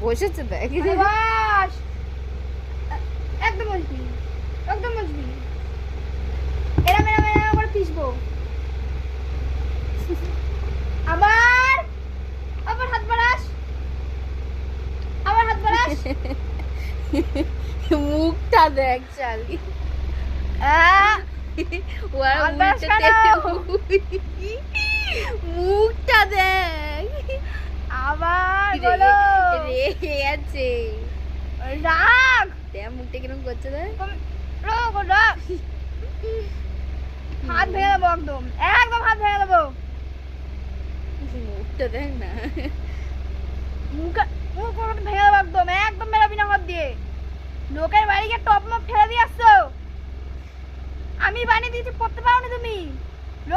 বসেছে দেখ। বাস একদম বসবি, একদম বসবি। এরম এরম এরম করে পিসবো। আবার আবার হাত বাড়াস, আবার হাত বাড়াস। মুখটা দেখ শালি। ও আর হাত বাড়াস উল্টে কেন? মুখটা দেখ। আবার বলো। রেগে আছে। রাগ দেখ মুখটা কিরকম করছে দেখ। রাগ রাগ। হাত ভেঙে দেবো, একদম একদম হাত ভেঙে দেবো। মুখটা দেখ না। মুখ মুখ ভেঙে দেবো, একদম একদম বেরোবি না হাত দিয়ে। লোকের বাড়ি গিয়ে টপ মপ ফেলে দিয়ে আসছো। আমি বানিয়ে দিয়েছি, পড়তে পারো না তুমি।